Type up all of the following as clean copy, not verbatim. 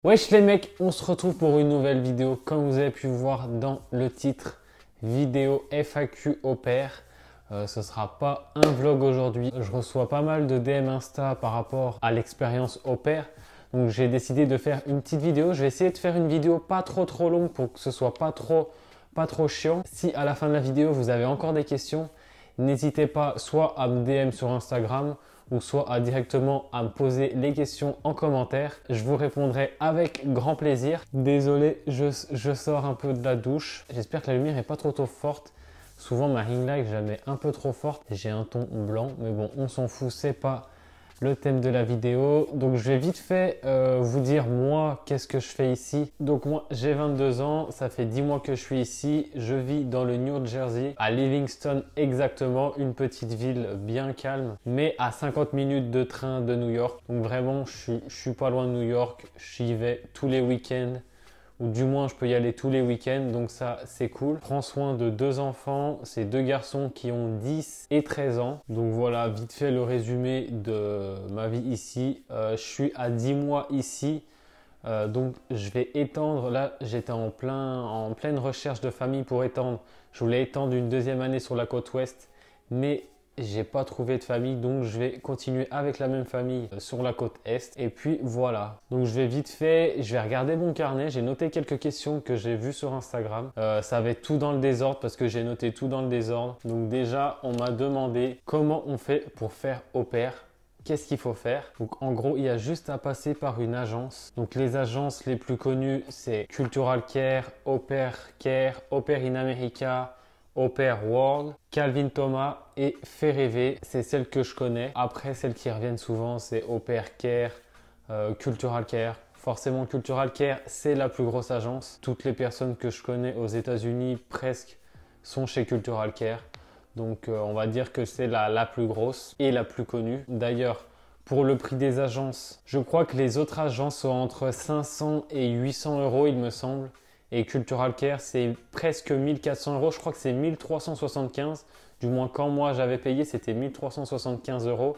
Wesh les mecs, on se retrouve pour une nouvelle vidéo. Comme vous avez pu voir dans le titre, vidéo FAQ au pair. Ce sera pas un vlog aujourd'hui. Je reçois pas mal de DM Insta par rapport à l'expérience au pair. Donc j'ai décidé de faire une petite vidéo. Je vais essayer de faire une vidéo pas trop longue pour que ce soit pas trop chiant. Si à la fin de la vidéo vous avez encore des questions, n'hésitez pas soit à me DM sur Instagram ou soit directement à me poser les questions en commentaire. Je vous répondrai avec grand plaisir. Désolé, je sors un peu de la douche. J'espère que la lumière n'est pas trop forte. Souvent ma ring light, je la mets un peu trop forte. J'ai un ton blanc, mais bon, on s'en fout, c'est pas le thème de la vidéo. Donc je vais vite fait vous dire moi qu'est-ce que je fais ici. Donc moi j'ai 22 ans, ça fait 10 mois que je suis ici. Je vis dans le New Jersey, à Livingston exactement, une petite ville bien calme, mais à 50 minutes de train de New York. Donc vraiment je suis pas loin de New York, j'y vais tous les week-ends. Ou du moins je peux y aller tous les week-ends, donc ça c'est cool. Je prends soin de deux enfants, c'est deux garçons qui ont 10 et 13 ans. Donc voilà, vite fait le résumé de ma vie ici. Je suis à 10 mois ici, donc je vais étendre. Là j'étais en pleine recherche de famille pour étendre. Je voulais étendre une deuxième année sur la côte ouest, mais j'ai pas trouvé de famille, donc je vais continuer avec la même famille sur la côte est. Et puis voilà. Donc je vais vite fait, je vais regarder mon carnet. J'ai noté quelques questions que j'ai vues sur Instagram. Ça va être tout dans le désordre parce que j'ai noté tout dans le désordre. Donc déjà, on m'a demandé comment on fait pour faire au pair. Qu'est-ce qu'il faut faire? Donc en gros, il y a juste à passer par une agence. Donc les agences les plus connues, c'est Cultural Care, Au Pair Care, Au Pair in America, Au Pair World, Calvin Thomas et Fait Rêver. C'est celles que je connais. Après, celles qui reviennent souvent, c'est Au Pair Care, Cultural Care. Forcément, Cultural Care, c'est la plus grosse agence. Toutes les personnes que je connais aux États-Unis, presque, sont chez Cultural Care. Donc, on va dire que c'est la plus grosse et la plus connue. D'ailleurs, pour le prix des agences, je crois que les autres agences sont entre 500 et 800 euros, il me semble. Et Cultural Care, c'est presque 1400 euros. Je crois que c'est 1375. Du moins, quand moi j'avais payé, c'était 1375 euros.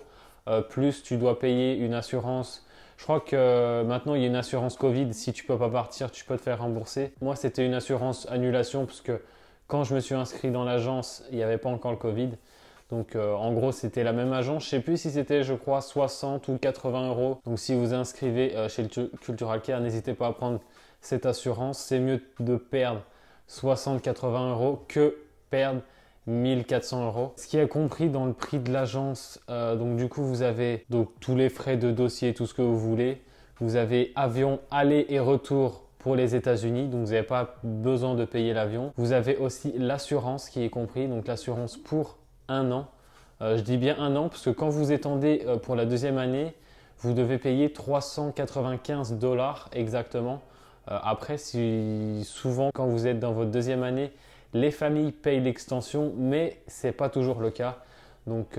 Plus, tu dois payer une assurance. Je crois que maintenant, il y a une assurance Covid. Si tu peux pas partir, tu peux te faire rembourser. Moi, c'était une assurance annulation parce que quand je me suis inscrit dans l'agence, il n'y avait pas encore le Covid. Donc, en gros, c'était la même agence. Je sais plus si c'était, je crois, 60 ou 80 euros. Donc, si vous inscrivez chez le Cultural Care, n'hésitez pas à prendre cette assurance. C'est mieux de perdre 60-80 euros que perdre 1400 euros. Ce qui est compris dans le prix de l'agence, donc du coup vous avez donc tous les frais de dossier, tout ce que vous voulez. Vous avez avion aller et retour pour les États-Unis, donc vous n'avez pas besoin de payer l'avion. Vous avez aussi l'assurance qui est compris, donc l'assurance pour un an. Je dis bien un an parce que quand vous étendez pour la deuxième année, vous devez payer 395 $ exactement. Après, si souvent quand vous êtes dans votre deuxième année, les familles payent l'extension, mais ce n'est pas toujours le cas. Donc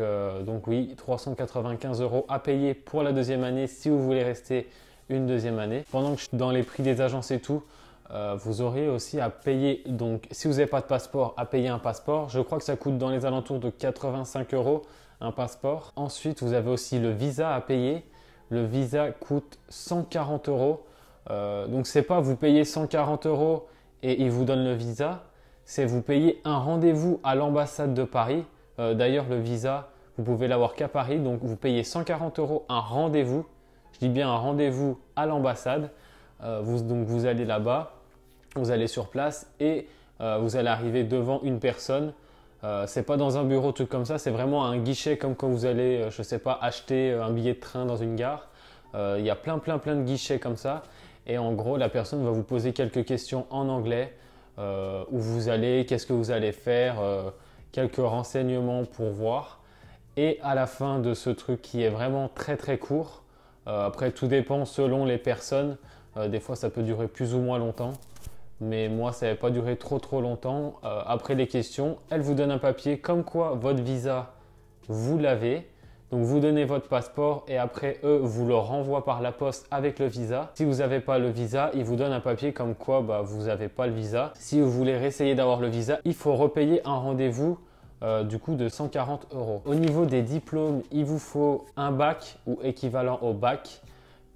oui, 395 euros à payer pour la deuxième année si vous voulez rester une deuxième année. Pendant que dans les prix des agences et tout, vous aurez aussi à payer, donc si vous n'avez pas de passeport, à payer un passeport. Je crois que ça coûte dans les alentours de 85 euros un passeport. Ensuite, vous avez aussi le visa à payer. Le visa coûte 140 euros. Donc c'est pas vous payez 140 euros et ils vous donnent le visa, c'est vous payez un rendez-vous à l'ambassade de Paris. D'ailleurs le visa, vous pouvez l'avoir qu'à Paris, donc vous payez 140 euros un rendez-vous. Je dis bien un rendez-vous à l'ambassade. Donc vous allez là-bas, vous allez sur place et vous allez arriver devant une personne. C'est pas dans un bureau, truc comme ça, c'est vraiment un guichet comme quand vous allez, je sais pas, acheter un billet de train dans une gare. Il y a plein de guichets comme ça. Et en gros, la personne va vous poser quelques questions en anglais. Où vous allez, qu'est-ce que vous allez faire, quelques renseignements pour voir. Et à la fin de ce truc qui est vraiment très court, après tout dépend selon les personnes. Des fois, ça peut durer plus ou moins longtemps. Mais moi, ça n'avait pas duré trop longtemps. Après les questions, elle vous donne un papier comme quoi votre visa, vous l'avez. Donc vous donnez votre passeport et après eux vous le renvoient par la poste avec le visa. Si vous n'avez pas le visa, ils vous donnent un papier comme quoi vous n'avez pas le visa. Si vous voulez réessayer d'avoir le visa, il faut repayer un rendez-vous du coup de 140 euros. Au niveau des diplômes, il vous faut un bac ou équivalent au bac,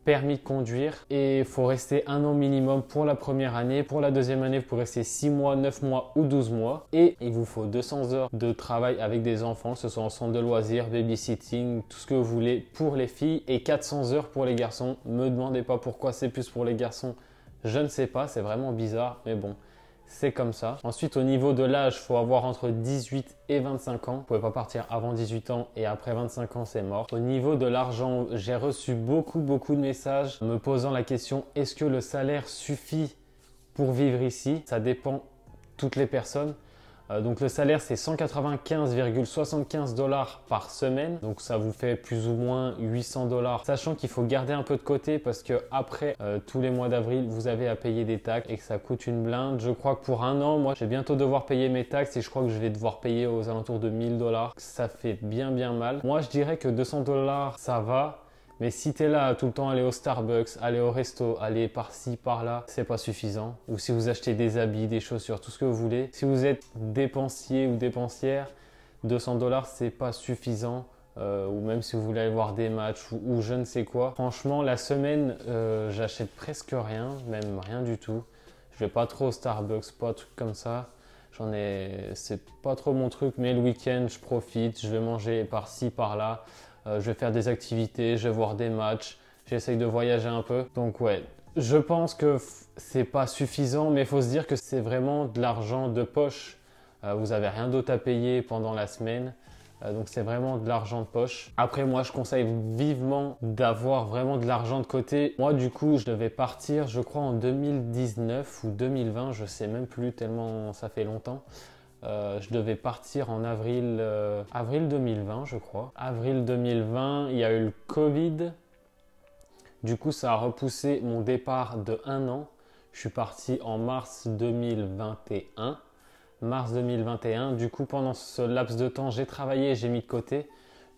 permis de conduire et il faut rester 1 an minimum pour la première année. Pour la deuxième année, vous pouvez rester 6 mois, 9 mois ou 12 mois. Et il vous faut 200 heures de travail avec des enfants, que ce soit en centre de loisirs, babysitting, tout ce que vous voulez pour les filles et 400 heures pour les garçons. Ne me demandez pas pourquoi c'est plus pour les garçons, je ne sais pas, c'est vraiment bizarre, mais bon. C'est comme ça. Ensuite, au niveau de l'âge, il faut avoir entre 18 et 25 ans. Vous ne pouvez pas partir avant 18 ans et après 25 ans, c'est mort. Au niveau de l'argent, j'ai reçu beaucoup de messages me posant la question, est-ce que le salaire suffit pour vivre ici? Ça dépend toutes les personnes. Donc le salaire c'est 195,75 $ par semaine, donc ça vous fait plus ou moins 800 $, sachant qu'il faut garder un peu de côté parce que après tous les mois d'avril vous avez à payer des taxes et que ça coûte une blinde. Je crois que pour 1 an, moi je vais bientôt devoir payer mes taxes et je crois que je vais devoir payer aux alentours de 1000 $. Ça fait bien mal. Moi je dirais que 200 $ ça va. Mais si tu es là tout le temps aller au Starbucks, aller au resto, aller par-ci, par-là, c'est pas suffisant. Ou si vous achetez des habits, des chaussures, tout ce que vous voulez. Si vous êtes dépensier ou dépensière, 200 $ c'est pas suffisant. Ou même si vous voulez aller voir des matchs ou je ne sais quoi. Franchement, la semaine, j'achète presque rien, même rien du tout. Je vais pas trop au Starbucks, pas de trucs comme ça. C'est pas trop mon truc, mais le week-end, je profite, je vais manger par-ci, par-là. Je vais faire des activités, je vais voir des matchs, j'essaye de voyager un peu. Donc ouais, je pense que c'est pas suffisant, mais il faut se dire que c'est vraiment de l'argent de poche. Vous n'avez rien d'autre à payer pendant la semaine. Donc c'est vraiment de l'argent de poche. Après moi je conseille vivement d'avoir vraiment de l'argent de côté. Moi du coup je devais partir je crois en 2019 ou 2020, je sais même plus tellement ça fait longtemps. Je devais partir en avril 2020 je crois. Avril 2020, il y a eu le Covid. Du coup ça a repoussé mon départ de 1 an. Je suis parti en mars 2021. Mars 2021. Du coup, pendant ce laps de temps, j'ai travaillé, j'ai mis de côté.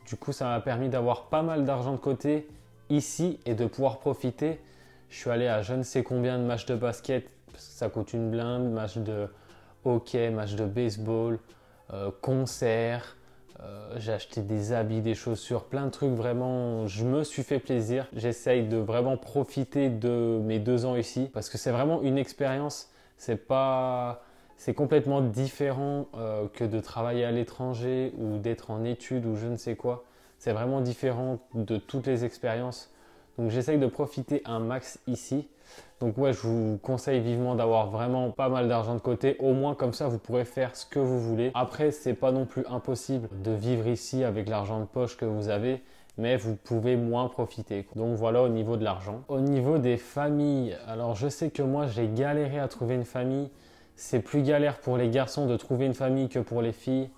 Du coup, ça m'a permis d'avoir pas mal d'argent de côté ici et de pouvoir profiter. Je suis allé à je ne sais combien de matchs de basket, parce que ça coûte une blinde, matchs de hockey, matchs de baseball, concerts. J'ai acheté des habits, des chaussures, plein de trucs. Vraiment, je me suis fait plaisir. J'essaye de vraiment profiter de mes 2 ans ici parce que c'est vraiment une expérience. C'est complètement différent que de travailler à l'étranger ou d'être en études ou je ne sais quoi. C'est vraiment différent de toutes les expériences. Donc j'essaye de profiter un max ici. Donc ouais, je vous conseille vivement d'avoir vraiment pas mal d'argent de côté. Au moins comme ça, vous pourrez faire ce que vous voulez. Après, c'est pas non plus impossible de vivre ici avec l'argent de poche que vous avez. Mais vous pouvez moins profiter. Donc voilà au niveau de l'argent. Au niveau des familles, alors je sais que moi j'ai galéré à trouver une famille. C'est plus galère pour les garçons de trouver une famille que pour les filles.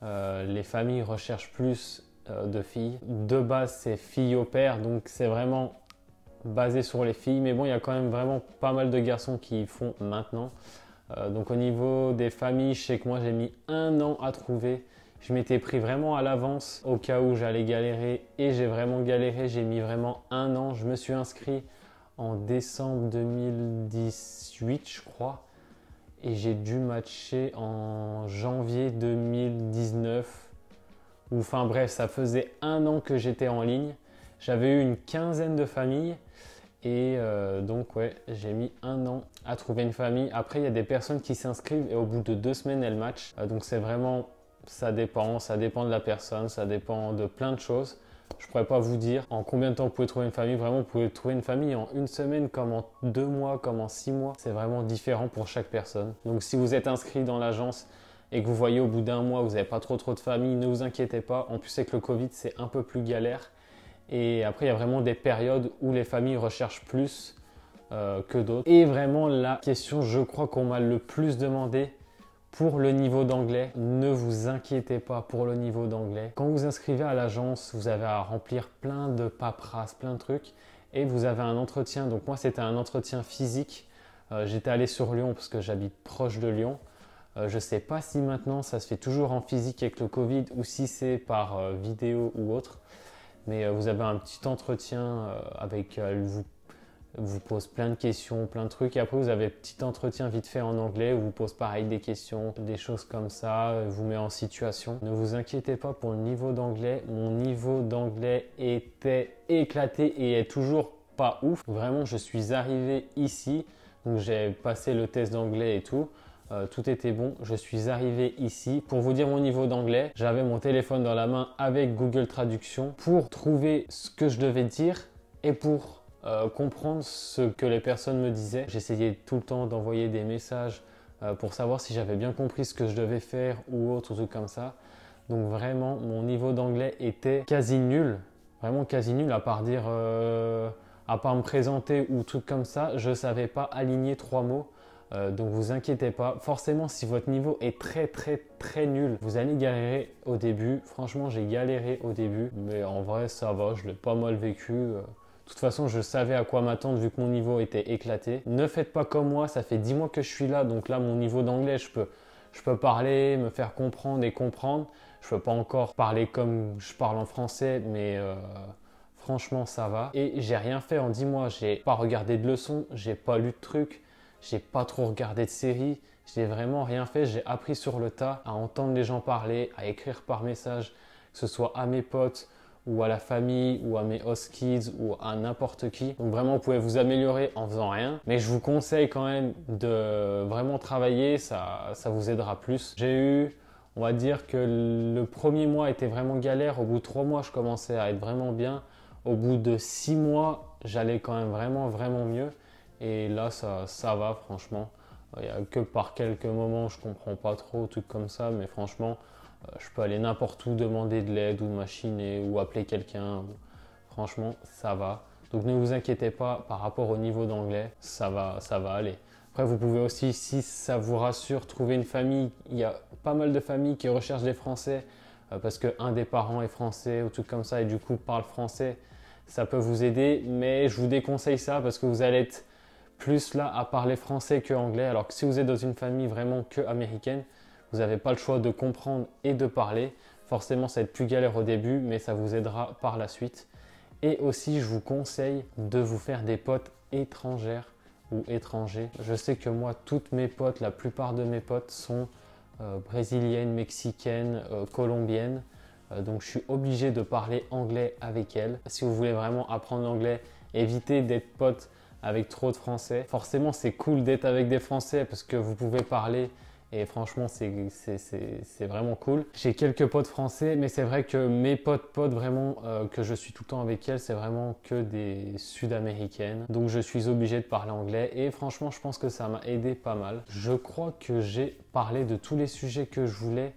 Les familles recherchent plus de filles. De base, c'est filles au père, donc c'est vraiment basé sur les filles. Mais bon, il y a quand même vraiment pas mal de garçons qui font maintenant. Donc au niveau des familles, je sais que moi j'ai mis 1 an à trouver. Je m'étais pris vraiment à l'avance au cas où j'allais galérer et j'ai vraiment galéré. J'ai mis vraiment 1 an. Je me suis inscrit en décembre 2018, je crois. Et j'ai dû matcher en janvier 2019. Enfin bref, ça faisait 1 an que j'étais en ligne. J'avais eu une quinzaine de familles. Et donc ouais, j'ai mis 1 an à trouver une famille. Après, il y a des personnes qui s'inscrivent et au bout de 2 semaines, elles matchent. Donc c'est vraiment, ça dépend de la personne, ça dépend de plein de choses. Je ne pourrais pas vous dire en combien de temps vous pouvez trouver une famille. Vraiment, vous pouvez trouver une famille en 1 semaine, comme en 2 mois, comme en 6 mois. C'est vraiment différent pour chaque personne. Donc, si vous êtes inscrit dans l'agence et que vous voyez au bout d'1 mois, vous n'avez pas trop de famille, ne vous inquiétez pas. En plus, avec le Covid, c'est un peu plus galère. Et après, il y a vraiment des périodes où les familles recherchent plus que d'autres. Et vraiment, la question, je crois qu'on m'a le plus demandé, pour le niveau d'anglais, ne vous inquiétez pas pour le niveau d'anglais. Quand vous inscrivez à l'agence, vous avez à remplir plein de paperasses, plein de trucs et vous avez un entretien. Donc moi, c'était un entretien physique. J'étais allé sur Lyon parce que j'habite proche de Lyon. Je ne sais pas si maintenant ça se fait toujours en physique avec le Covid ou si c'est par vidéo ou autre. Mais vous avez un petit entretien avec vous pose plein de questions, plein de trucs. Et après, vous avez un petit entretien vite fait en anglais où vous pose pareil des questions, des choses comme ça, vous met en situation. Ne vous inquiétez pas pour le niveau d'anglais. Mon niveau d'anglais était éclaté et est toujours pas ouf. Vraiment, je suis arrivé ici, donc j'ai passé le test d'anglais et tout. Tout était bon. Je suis arrivé ici. Pour vous dire mon niveau d'anglais, j'avais mon téléphone dans la main avec Google Traduction pour trouver ce que je devais dire et pour comprendre ce que les personnes me disaient. J'essayais tout le temps d'envoyer des messages pour savoir si j'avais bien compris ce que je devais faire ou autre truc comme ça. Donc vraiment, mon niveau d'anglais était quasi nul. Vraiment quasi nul, à part dire, à part me présenter ou truc comme ça, je ne savais pas aligner 3 mots. Donc vous inquiétez pas, forcément si votre niveau est très nul, vous allez galérer au début. Franchement j'ai galéré au début, mais en vrai ça va, je l'ai pas mal vécu. De toute façon je savais à quoi m'attendre vu que mon niveau était éclaté. Ne faites pas comme moi, ça fait 10 mois que je suis là, donc là mon niveau d'anglais je peux parler, me faire comprendre et comprendre. Je peux pas encore parler comme je parle en français, mais franchement ça va. Et j'ai rien fait en 10 mois, j'ai pas regardé de leçons, j'ai pas lu de trucs. J'ai pas trop regardé de séries, j'ai vraiment rien fait, j'ai appris sur le tas à entendre les gens parler, à écrire par message, que ce soit à mes potes ou à la famille ou à mes host kids ou à n'importe qui. Donc vraiment vous pouvez vous améliorer en faisant rien, mais je vous conseille quand même de vraiment travailler, ça vous aidera plus. J'ai eu, on va dire que le premier mois était vraiment galère, au bout de 3 mois je commençais à être vraiment bien, au bout de 6 mois j'allais quand même vraiment mieux. Et là, ça va franchement. Il n'y a que par quelques moments, je ne comprends pas trop, trucs comme ça. Mais franchement, je peux aller n'importe où, demander de l'aide ou machiner ou appeler quelqu'un. Franchement, ça va. Donc ne vous inquiétez pas par rapport au niveau d'anglais, ça va aller. Après, vous pouvez aussi, si ça vous rassure, trouver une famille. Il y a pas mal de familles qui recherchent des Français parce qu'un des parents est français ou tout comme ça et du coup parle français. Ça peut vous aider, mais je vous déconseille ça parce que vous allez être plus là à parler français que anglais, alors que si vous êtes dans une famille vraiment que américaine, vous n'avez pas le choix de comprendre et de parler. Forcément, ça va être plus galère au début, mais ça vous aidera par la suite. Et aussi, je vous conseille de vous faire des potes étrangères ou étrangers. Je sais que moi, toutes mes potes, la plupart de mes potes sont brésiliennes, mexicaines, colombiennes. Donc, je suis obligé de parler anglais avec elles. Si vous voulez vraiment apprendre l'anglais, évitez d'être pote avec trop de Français. Forcément, c'est cool d'être avec des Français parce que vous pouvez parler et franchement, c'est vraiment cool. J'ai quelques potes français, mais c'est vrai que mes potes vraiment que je suis tout le temps avec elles, c'est vraiment que des Sud-américaines. Donc, je suis obligé de parler anglais et franchement, je pense que ça m'a aidé pas mal. Je crois que j'ai parlé de tous les sujets que je voulais.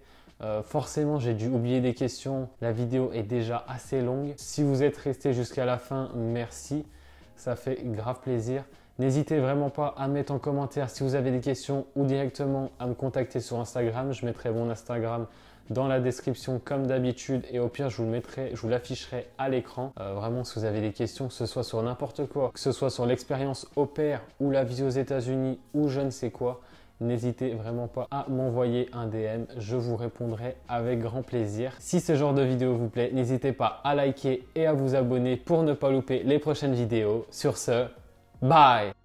Forcément, j'ai dû oublier des questions. La vidéo est déjà assez longue. Si vous êtes resté jusqu'à la fin, merci. Ça fait grave plaisir. N'hésitez vraiment pas à mettre en commentaire si vous avez des questions ou directement à me contacter sur Instagram. Je mettrai mon Instagram dans la description comme d'habitude et au pire je vous l'afficherai à l'écran. Vraiment si vous avez des questions, que ce soit sur n'importe quoi, que ce soit sur l'expérience au pair ou la vie aux États-Unis ou je ne sais quoi, n'hésitez vraiment pas à m'envoyer un DM, je vous répondrai avec grand plaisir. Si ce genre de vidéo vous plaît, n'hésitez pas à liker et à vous abonner pour ne pas louper les prochaines vidéos. Sur ce, bye!